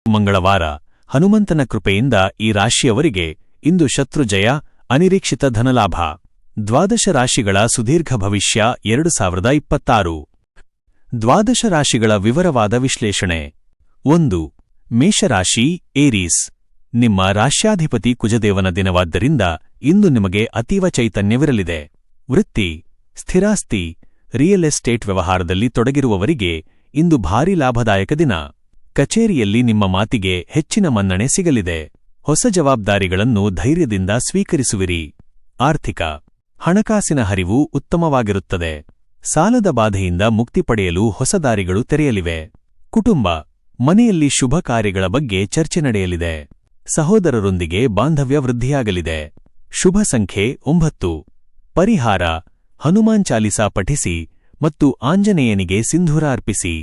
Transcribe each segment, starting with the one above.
ಮಂಗಳವಾರ ಹನುಮಂತನ ಕೃಪೆಯಿಂದ ಈ ರಾಶಿಯವರಿಗೆ ಇಂದು ಶತ್ರುಜಯ, ಅನಿರೀಕ್ಷಿತ ಧನಲಾಭ. ದ್ವಾದಶ ರಾಶಿಗಳ ಸುದೀರ್ಘ ಭವಿಷ್ಯ 2026. ದ್ವಾದಶ ರಾಶಿಗಳ ವಿವರವಾದ ವಿಶ್ಲೇಷಣೆ. 1. ಮೇಷರಾಶಿ, ಏರೀಸ್. ನಿಮ್ಮ ರಾಶ್ಯಾಧಿಪತಿ ಕುಜದೇವನ ದಿನವಾದ್ದರಿಂದ ಇಂದು ನಿಮಗೆ ಅತೀವ ಚೈತನ್ಯವಿರಲಿದೆ. ವೃತ್ತಿ, ಸ್ಥಿರಾಸ್ತಿ, ರಿಯಲ್ ಎಸ್ಟೇಟ್ ವ್ಯವಹಾರದಲ್ಲಿ ತೊಡಗಿರುವವರಿಗೆ ಇಂದು ಭಾರೀ ಲಾಭದಾಯಕ ದಿನ. ಕಚೇರಿಯಲ್ಲಿ ನಿಮ್ಮ ಮಾತಿಗೆ ಹೆಚ್ಚಿನ ಮನ್ನಣೆ ಸಿಗಲಿದೆ. ಹೊಸ ಜವಾಬ್ದಾರಿಗಳನ್ನು ಧೈರ್ಯದಿಂದ ಸ್ವೀಕರಿಸುವಿರಿ. ಆರ್ಥಿಕ, ಹಣಕಾಸಿನ ಹರಿವು ಉತ್ತಮವಾಗಿರುತ್ತದೆ. ಸಾಲದ ಬಾಧೆಯಿಂದ ಮುಕ್ತಿ ಪಡೆಯಲು ಹೊಸ ದಾರಿಗಳು ತೆರೆಯಲಿವೆ. ಕುಟುಂಬ, ಮನೆಯಲ್ಲಿ ಶುಭ ಕಾರ್ಯಗಳ ಬಗ್ಗೆ ಚರ್ಚೆ ನಡೆಯಲಿದೆ. ಸಹೋದರರೊಂದಿಗೆ ಬಾಂಧವ್ಯ ವೃದ್ಧಿಯಾಗಲಿದೆ. ಶುಭ ಸಂಖ್ಯೆ 9. ಪರಿಹಾರ, ಹನುಮಾನ್ ಚಾಲಿಸಾ ಪಠಿಸಿ ಮತ್ತು ಆಂಜನೇಯನಿಗೆ ಸಿಂಧೂರ ಅರ್ಪಿಸಿ.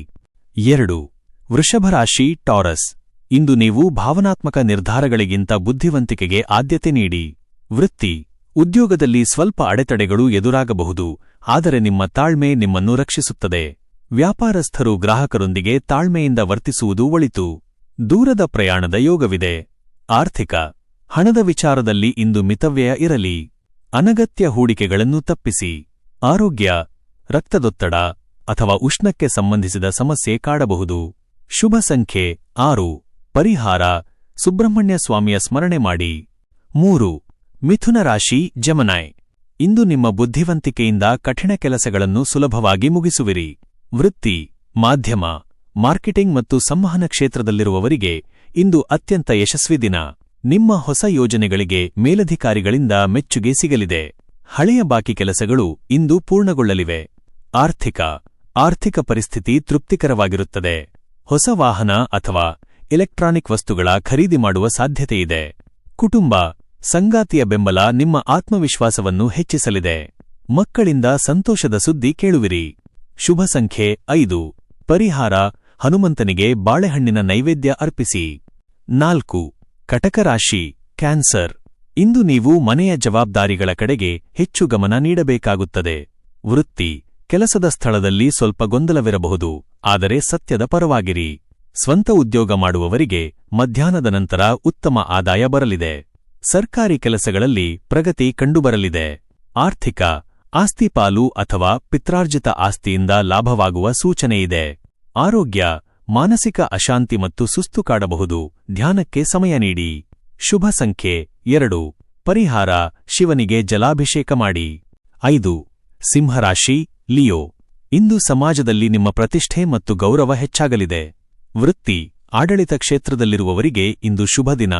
2. ವೃಷಭರಾಶಿ, ಟಾರಸ್. ಇಂದು ನೀವು ಭಾವನಾತ್ಮಕ ನಿರ್ಧಾರಗಳಿಗಿಂತ ಬುದ್ಧಿವಂತಿಕೆಗೆ ಆದ್ಯತೆ ನೀಡಿ. ವೃತ್ತಿ, ಉದ್ಯೋಗದಲ್ಲಿ ಸ್ವಲ್ಪ ಅಡೆತಡೆಗಳು ಎದುರಾಗಬಹುದು, ಆದರೆ ನಿಮ್ಮ ತಾಳ್ಮೆ ನಿಮ್ಮನ್ನು ರಕ್ಷಿಸುತ್ತದೆ. ವ್ಯಾಪಾರಸ್ಥರು ಗ್ರಾಹಕರೊಂದಿಗೆ ತಾಳ್ಮೆಯಿಂದ ವರ್ತಿಸುವುದು ಒಳಿತು. ದೂರದ ಪ್ರಯಾಣದ ಯೋಗವಿದೆ. ಆರ್ಥಿಕ, ಹಣದ ವಿಚಾರದಲ್ಲಿ ಇಂದು ಮಿತವ್ಯಯ ಇರಲಿ. ಅನಗತ್ಯ ಹೂಡಿಕೆಗಳನ್ನು ತಪ್ಪಿಸಿ. ಆರೋಗ್ಯ, ರಕ್ತದೊತ್ತಡ ಅಥವಾ ಉಷ್ಣಕ್ಕೆ ಸಂಬಂಧಿಸಿದ ಸಮಸ್ಯೆ ಕಾಡಬಹುದು. ಶುಭ ಸಂಖ್ಯೆ 6. ಪರಿಹಾರ, ಸುಬ್ರಹ್ಮಣ್ಯ ಸ್ವಾಮಿಯ ಸ್ಮರಣೆ ಮಾಡಿ. 3. ಮಿಥುನ ರಾಶಿ, ಜೆಮಿನೈ. ಇಂದು ನಿಮ್ಮ ಬುದ್ಧಿವಂತಿಕೆಯಿಂದ ಕಠಿಣ ಕೆಲಸಗಳನ್ನು ಸುಲಭವಾಗಿ ಮುಗಿಸುವಿರಿ. ವೃತ್ತಿ, ಮಾಧ್ಯಮ, ಮಾರ್ಕೆಟಿಂಗ್ ಮತ್ತು ಸಂವಹನ ಕ್ಷೇತ್ರದಲ್ಲಿರುವವರಿಗೆ ಇಂದು ಅತ್ಯಂತ ಯಶಸ್ವಿ ದಿನ. ನಿಮ್ಮ ಹೊಸ ಯೋಜನೆಗಳಿಗೆ ಮೇಲಧಿಕಾರಿಗಳಿಂದ ಮೆಚ್ಚುಗೆ ಸಿಗಲಿದೆ. ಹಳೆಯ ಬಾಕಿ ಕೆಲಸಗಳು ಇಂದು ಪೂರ್ಣಗೊಳ್ಳಲಿವೆ. ಆರ್ಥಿಕ ಪರಿಸ್ಥಿತಿ ತೃಪ್ತಿಕರವಾಗಿರುತ್ತದೆ. ಹೊಸ ವಾಹನ ಅಥವಾ ಎಲೆಕ್ಟ್ರಾನಿಕ್ ವಸ್ತುಗಳ ಖರೀದಿ ಮಾಡುವ ಸಾಧ್ಯತೆಯಿದೆ. ಕುಟುಂಬ, ಸಂಗಾತಿಯ ಬೆಂಬಲ ನಿಮ್ಮ ಆತ್ಮವಿಶ್ವಾಸವನ್ನು ಹೆಚ್ಚಿಸಲಿದೆ. ಮಕ್ಕಳಿಂದ ಸಂತೋಷದ ಸುದ್ದಿ ಕೇಳುವಿರಿ. ಶುಭ ಸಂಖ್ಯೆ 5. ಪರಿಹಾರ, ಹನುಮಂತನಿಗೆ ಬಾಳೆಹಣ್ಣಿನ ನೈವೇದ್ಯ ಅರ್ಪಿಸಿ. 4. ಕಟಕ ರಾಶಿ, ಕ್ಯಾನ್ಸರ್. ಇಂದು ನೀವು ಮನೆಯ ಜವಾಬ್ದಾರಿಗಳ ಕಡೆಗೆ ಹೆಚ್ಚು ಗಮನ ನೀಡಬೇಕಾಗುತ್ತದೆ. ವೃತ್ತಿ, ಕೆಲಸದ ಸ್ಥಳದಲ್ಲಿ ಸ್ವಲ್ಪ ಗೊಂದಲವಿರಬಹುದು, ಆದರೆ ಸತ್ಯದ ಪರವಾಗಿರಿ. ಸ್ವಂತ ಉದ್ಯೋಗ ಮಾಡುವವರಿಗೆ ಮಧ್ಯಾಹ್ನದ ನಂತರ ಉತ್ತಮ ಆದಾಯ ಬರಲಿದೆ. ಸರ್ಕಾರಿ ಕೆಲಸಗಳಲ್ಲಿ ಪ್ರಗತಿ ಕಂಡುಬರಲಿದೆ. ಆರ್ಥಿಕ, ಆಸ್ತಿ ಪಾಲು ಅಥವಾ ಪಿತ್ರಾರ್ಜಿತ ಆಸ್ತಿಯಿಂದ ಲಾಭವಾಗುವ ಸೂಚನೆಯಿದೆ. ಆರೋಗ್ಯ, ಮಾನಸಿಕ ಅಶಾಂತಿ ಮತ್ತು ಸುಸ್ತು ಕಾಡಬಹುದು, ಧ್ಯಾನಕ್ಕೆ ಸಮಯ ನೀಡಿ. ಶುಭ ಸಂಖ್ಯೆ 2. ಪರಿಹಾರ, ಶಿವನಿಗೆ ಜಲಾಭಿಷೇಕ ಮಾಡಿ. 5. ಸಿಂಹರಾಶಿ, ಲಿಯೋ. ಇಂದು ಸಮಾಜದಲ್ಲಿ ನಿಮ್ಮ ಪ್ರತಿಷ್ಠೆ ಮತ್ತು ಗೌರವ ಹೆಚ್ಚಾಗಲಿದೆ. ವೃತ್ತಿ, ಆಡಳಿತ ಕ್ಷೇತ್ರದಲ್ಲಿರುವವರಿಗೆ ಇಂದು ಶುಭ ದಿನ.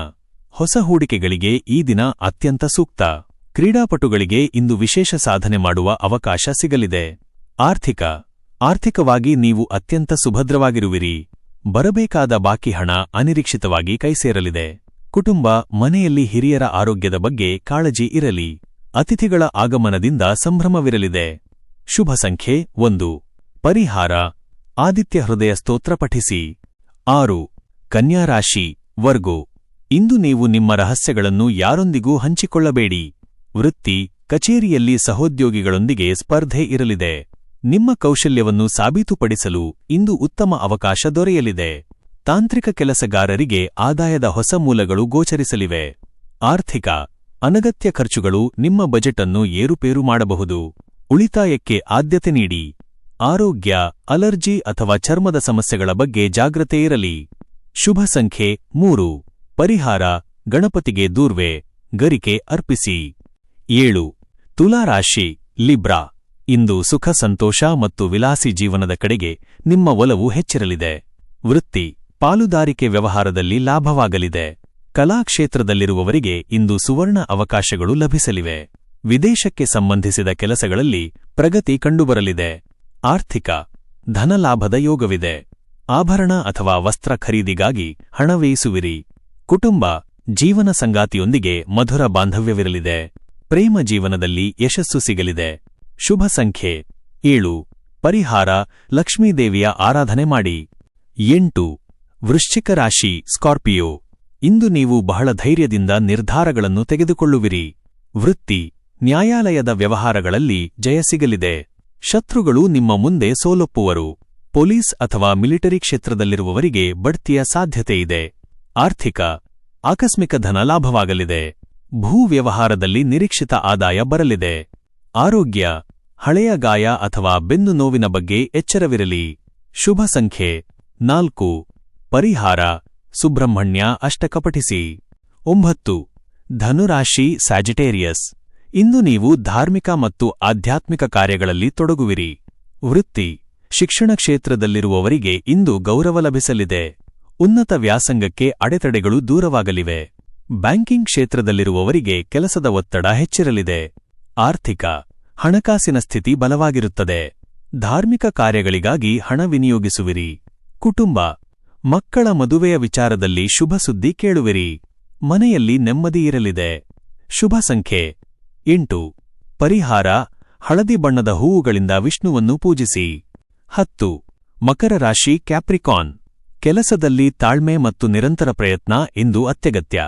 ಹೊಸ ಹೂಡಿಕೆಗಳಿಗೆ ಈ ದಿನ ಅತ್ಯಂತ ಸೂಕ್ತ. ಕ್ರೀಡಾಪಟುಗಳಿಗೆ ಇಂದು ವಿಶೇಷ ಸಾಧನೆ ಮಾಡುವ ಅವಕಾಶ ಸಿಗಲಿದೆ. ಆರ್ಥಿಕವಾಗಿ ನೀವು ಅತ್ಯಂತ ಸುಭದ್ರವಾಗಿರುವಿರಿ. ಬರಬೇಕಾದ ಬಾಕಿ ಹಣ ಅನಿರೀಕ್ಷಿತವಾಗಿ ಕೈಸೇರಲಿದೆ. ಕುಟುಂಬ, ಮನೆಯಲ್ಲಿ ಹಿರಿಯರ ಆರೋಗ್ಯದ ಬಗ್ಗೆ ಕಾಳಜಿ ಇರಲಿ. ಅತಿಥಿಗಳ ಆಗಮನದಿಂದ ಸಂಭ್ರಮವಿರಲಿದೆ. ಶುಭ ಸಂಖ್ಯೆ 1. ಪರಿಹಾರ, ಆದಿತ್ಯ ಹೃದಯ ಸ್ತೋತ್ರ ಪಠಿಸಿ. 6. ಕನ್ಯಾ ರಾಶಿ, ವರ್ಗೋ. ಇಂದು ನೀವು ನಿಮ್ಮ ರಹಸ್ಯಗಳನ್ನು ಯಾರೊಂದಿಗೂ ಹಂಚಿಕೊಳ್ಳಬೇಡಿ. ವೃತ್ತಿ, ಕಚೇರಿಯಲ್ಲಿ ಸಹೋದ್ಯೋಗಿಗಳೊಂದಿಗೆ ಸ್ಪರ್ಧೆ ಇರಲಿದೆ. ನಿಮ್ಮ ಕೌಶಲ್ಯವನ್ನು ಸಾಬೀತುಪಡಿಸಲು ಇಂದು ಉತ್ತಮ ಅವಕಾಶ ದೊರೆಯಲಿದೆ. ತಾಂತ್ರಿಕ ಕೆಲಸಗಾರರಿಗೆ ಆದಾಯದ ಹೊಸ ಮೂಲಗಳು ಗೋಚರಿಸಲಿವೆ. ಆರ್ಥಿಕ, ಅನಗತ್ಯ ಖರ್ಚುಗಳು ನಿಮ್ಮ ಬಜೆಟ್ ಅನ್ನು ಏರುಪೇರು ಮಾಡಬಹುದು. ಉಳಿತಾಯಕ್ಕೆ ಆದ್ಯತೆ ನೀಡಿ. ಆರೋಗ್ಯ, ಅಲರ್ಜಿ ಅಥವಾ ಚರ್ಮದ ಸಮಸ್ಯೆಗಳ ಬಗ್ಗೆ ಜಾಗ್ರತೆ ಇರಲಿ. ಶುಭ ಸಂಖ್ಯೆ 3. ಪರಿಹಾರ, ಗಣಪತಿಗೆ ದೂರ್ವೆ, ಗರಿಕೆ ಅರ್ಪಿಸಿ. 7. ತುಲಾರಾಶಿ, ಲಿಬ್ರಾ. ಇಂದು ಸುಖ, ಸಂತೋಷ ಮತ್ತು ವಿಲಾಸಿ ಜೀವನದ ಕಡೆಗೆ ನಿಮ್ಮ ಒಲವು ಹೆಚ್ಚಿರಲಿದೆ. ವೃತ್ತಿ, ಪಾಲುದಾರಿಕೆ ವ್ಯವಹಾರದಲ್ಲಿ ಲಾಭವಾಗಲಿದೆ. ಕಲಾಕ್ಷೇತ್ರದಲ್ಲಿರುವವರಿಗೆ ಇಂದು ಸುವರ್ಣ ಅವಕಾಶಗಳು ಲಭಿಸಲಿವೆ. ವಿದೇಶಕ್ಕೆ ಸಂಬಂಧಿಸಿದ ಕೆಲಸಗಳಲ್ಲಿ ಪ್ರಗತಿ ಕಂಡುಬರಲಿದೆ. ಆರ್ಥಿಕ, ಧನಲಾಭದ ಯೋಗವಿದೆ. ಆಭರಣ ಅಥವಾ ವಸ್ತ್ರ ಖರೀದಿಗಾಗಿ ಹಣ ವ್ಯಯಿಸುವಿರಿ. ಕುಟುಂಬ, ಜೀವನ ಸಂಗಾತಿಯೊಂದಿಗೆ ಮಧುರ ಬಾಂಧವ್ಯವಿರಲಿದೆ. ಪ್ರೇಮ ಜೀವನದಲ್ಲಿ ಯಶಸ್ಸು ಸಿಗಲಿದೆ. ಶುಭ ಸಂಖ್ಯೆ 7. ಪರಿಹಾರ, ಲಕ್ಷ್ಮೀದೇವಿಯ ಆರಾಧನೆ ಮಾಡಿ. 8. ವೃಶ್ಚಿಕ ರಾಶಿ, ಸ್ಕಾರ್ಪಿಯೋ. ಇಂದು ನೀವು ಬಹಳ ಧೈರ್ಯದಿಂದ ನಿರ್ಧಾರಗಳನ್ನು ತೆಗೆದುಕೊಳ್ಳುವಿರಿ. ವೃತ್ತಿ, ನ್ಯಾಯಾಲಯದ ವ್ಯವಹಾರಗಳಲ್ಲಿ ಜಯ ಸಿಗಲಿದೆ. ಶತ್ರುಗಳು ನಿಮ್ಮ ಮುಂದೆ ಸೋಲೊಪ್ಪುವರು. ಪೊಲೀಸ್ ಅಥವಾ ಮಿಲಿಟರಿ ಕ್ಷೇತ್ರದಲ್ಲಿರುವವರಿಗೆ ಬಡ್ತಿಯ ಸಾಧ್ಯತೆಯಿದೆ. ಆರ್ಥಿಕ ಆಕಸ್ಮಿಕ ಧನ ಲಾಭವಾಗಲಿದೆ. ಭೂ ವ್ಯವಹಾರದಲ್ಲಿ ನಿರೀಕ್ಷಿತ ಆದಾಯ ಬರಲಿದೆ. ಆರೋಗ್ಯ ಹಳೆಯ ಗಾಯ ಅಥವಾ ಬೆನ್ನು ನೋವಿನ ಬಗ್ಗೆ ಎಚ್ಚರವಿರಲಿ. ಶುಭ ಸಂಖ್ಯೆ 4. ಪರಿಹಾರ ಸುಬ್ರಹ್ಮಣ್ಯ ಅಷ್ಟಕ ಪಠಿಸಿ. 9. ಧನುರಾಶಿ ಸ್ಯಾಜಿಟೇರಿಯಸ್. ಇಂದು ನೀವು ಧಾರ್ಮಿಕ ಮತ್ತು ಆಧ್ಯಾತ್ಮಿಕ ಕಾರ್ಯಗಳಲ್ಲಿ ತೊಡಗುವಿರಿ. ವೃತ್ತಿ ಶಿಕ್ಷಣ ಕ್ಷೇತ್ರದಲ್ಲಿರುವವರಿಗೆ ಇಂದು ಗೌರವ ಲಭಿಸಲಿದೆ. ಉನ್ನತ ವ್ಯಾಸಂಗಕ್ಕೆ ಅಡೆತಡೆಗಳು ದೂರವಾಗಲಿವೆ. ಬ್ಯಾಂಕಿಂಗ್ ಕ್ಷೇತ್ರದಲ್ಲಿರುವವರಿಗೆ ಕೆಲಸದ ಒತ್ತಡ ಹೆಚ್ಚಿರಲಿದೆ. ಆರ್ಥಿಕ ಹಣಕಾಸಿನ ಸ್ಥಿತಿ ಬಲವಾಗಿರುತ್ತದೆ. ಧಾರ್ಮಿಕ ಕಾರ್ಯಗಳಿಗಾಗಿ ಹಣ ವಿನಿಯೋಗಿಸುವಿರಿ. ಕುಟುಂಬ ಮಕ್ಕಳ ಮದುವೆಯ ವಿಚಾರದಲ್ಲಿ ಶುಭ ಸುದ್ದಿ ಕೇಳುವಿರಿ. ಮನೆಯಲ್ಲಿ ನೆಮ್ಮದಿ ಇರಲಿದೆ. ಶುಭ ಸಂಖ್ಯೆ 8. ಪರಿಹಾರ ಹಳದಿ ಬಣ್ಣದ ಹೂವುಗಳಿಂದ ವಿಷ್ಣುವನ್ನು ಪೂಜಿಸಿ. 10. ಮಕರ ರಾಶಿ ಕ್ಯಾಪ್ರಿಕಾನ್. ಕೆಲಸದಲ್ಲಿ ತಾಳ್ಮೆ ಮತ್ತು ನಿರಂತರ ಪ್ರಯತ್ನ ಇಂದು ಅತ್ಯಗತ್ಯ.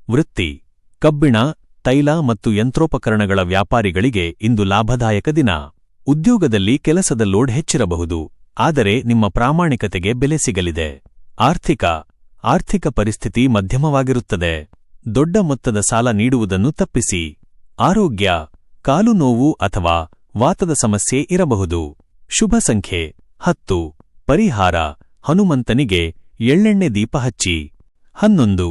ವೃತ್ತಿ ಕಬ್ಬಿಣ, ತೈಲ ಮತ್ತು ಯಂತ್ರೋಪಕರಣಗಳ ವ್ಯಾಪಾರಿಗಳಿಗೆ ಇಂದು ಲಾಭದಾಯಕ ದಿನ. ಉದ್ಯೋಗದಲ್ಲಿ ಕೆಲಸದ ಲೋಡ್ ಹೆಚ್ಚಿರಬಹುದು, ಆದರೆ ನಿಮ್ಮ ಪ್ರಾಮಾಣಿಕತೆಗೆ ಬೆಲೆ ಸಿಗಲಿದೆ. ಆರ್ಥಿಕ ಪರಿಸ್ಥಿತಿ ಮಧ್ಯಮವಾಗಿರುತ್ತದೆ. ದೊಡ್ಡ ಮೊತ್ತದ ಸಾಲ ನೀಡುವುದನ್ನು ತಪ್ಪಿಸಿ. ಆರೋಗ್ಯ ಕಾಲು ನೋವು ಅಥವಾ ವಾತದ ಸಮಸ್ಯೆ ಇರಬಹುದು. ಶುಭ ಸಂಖ್ಯೆ 10. ಪರಿಹಾರ ಹನುಮಂತನಿಗೆ ಎಳ್ಳೆಣ್ಣೆ ದೀಪ ಹಚ್ಚಿ. 11.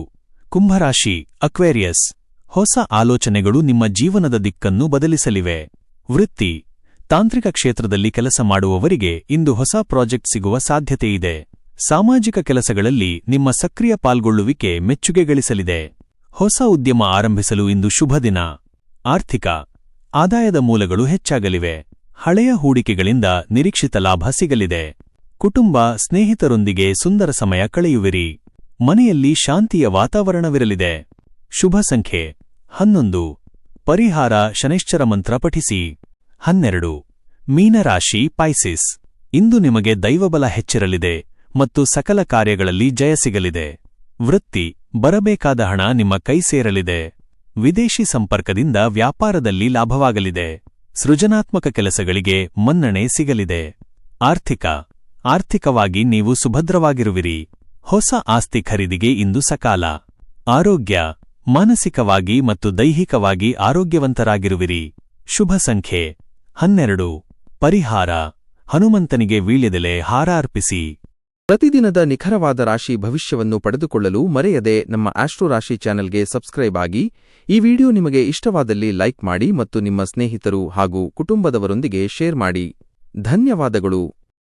ಕುಂಭರಾಶಿ ಅಕ್ವೇರಿಯಸ್. ಹೊಸ ಆಲೋಚನೆಗಳು ನಿಮ್ಮ ಜೀವನದ ದಿಕ್ಕನ್ನು ಬದಲಿಸಲಿವೆ. ವೃತ್ತಿ ತಾಂತ್ರಿಕ ಕ್ಷೇತ್ರದಲ್ಲಿ ಕೆಲಸ ಮಾಡುವವರಿಗೆ ಇಂದು ಹೊಸ ಪ್ರಾಜೆಕ್ಟ್ ಸಿಗುವ ಸಾಧ್ಯತೆಯಿದೆ. ಸಾಮಾಜಿಕ ಕೆಲಸಗಳಲ್ಲಿ ನಿಮ್ಮ ಸಕ್ರಿಯ ಪಾಲ್ಗೊಳ್ಳುವಿಕೆ ಮೆಚ್ಚುಗೆ ಗಳಿಸಲಿದೆ. ಹೊಸ ಉದ್ಯಮ ಆರಂಭಿಸಲು ಇಂದು ಶುಭ ದಿನ. ಆರ್ಥಿಕ ಆದಾಯದ ಮೂಲಗಳು ಹೆಚ್ಚಾಗಲಿವೆ. ಹಳೆಯ ಹೂಡಿಕೆಗಳಿಂದ ನಿರೀಕ್ಷಿತ ಲಾಭ ಸಿಗಲಿದೆ. ಕುಟುಂಬ ಸ್ನೇಹಿತರೊಂದಿಗೆ ಸುಂದರ ಸಮಯ ಕಳೆಯುವಿರಿ. ಮನೆಯಲ್ಲಿ ಶಾಂತಿಯ ವಾತಾವರಣವಿರಲಿದೆ. ಶುಭ ಸಂಖ್ಯೆ 11. ಪರಿಹಾರ ಶನೈಶ್ಚರ ಮಂತ್ರ ಪಠಿಸಿ. 12. ಮೀನರಾಶಿ ಪೈಸಿಸ್. ಇಂದು ನಿಮಗೆ ದೈವಬಲ ಹೆಚ್ಚಿರಲಿದೆ ಮತ್ತು ಸಕಲ ಕಾರ್ಯಗಳಲ್ಲಿ ಜಯ ಸಿಗಲಿದೆ. ವೃತ್ತಿ ಬರಬೇಕಾದ ಹಣ ನಿಮ್ಮ ಕೈ ಸೇರಲಿದೆ. ವಿದೇಶಿ ಸಂಪರ್ಕದಿಂದ ವ್ಯಾಪಾರದಲ್ಲಿ ಲಾಭವಾಗಲಿದೆ. ಸೃಜನಾತ್ಮಕ ಕೆಲಸಗಳಿಗೆ ಮನ್ನಣೆ ಸಿಗಲಿದೆ. ಆರ್ಥಿಕವಾಗಿ ನೀವು ಸುಭದ್ರವಾಗಿರುವಿರಿ. ಹೊಸ ಆಸ್ತಿ ಖರೀದಿಗೆ ಇಂದು ಸಕಾಲ. ಆರೋಗ್ಯ ಮಾನಸಿಕವಾಗಿ ಮತ್ತು ದೈಹಿಕವಾಗಿ ಆರೋಗ್ಯವಂತರಾಗಿರುವಿರಿ. ಶುಭ ಸಂಖ್ಯೆ 12. ಪರಿಹಾರ ಹನುಮಂತನಿಗೆ ವೀಳ್ಯದೆಲೆ ಹಾರ ಅರ್ಪಿಸಿ. ಪ್ರತಿದಿನದ ನಿಖರವಾದ ರಾಶಿ ಭವಿಷ್ಯವನ್ನು ಪಡೆದುಕೊಳ್ಳಲು ಮರೆಯದೆ ನಮ್ಮ ಆಸ್ಟ್ರೋ ರಾಶಿ ಚಾನೆಲ್ಗೆ ಸಬ್ಸ್ಕ್ರೈಬ್ ಆಗಿ. ಈ ವಿಡಿಯೋ ನಿಮಗೆ ಇಷ್ಟವಾದಲ್ಲಿ ಲೈಕ್ ಮಾಡಿ ಮತ್ತು ನಿಮ್ಮ ಸ್ನೇಹಿತರು ಹಾಗೂ ಕುಟುಂಬದವರೊಂದಿಗೆ ಶೇರ್ ಮಾಡಿ. ಧನ್ಯವಾದಗಳು.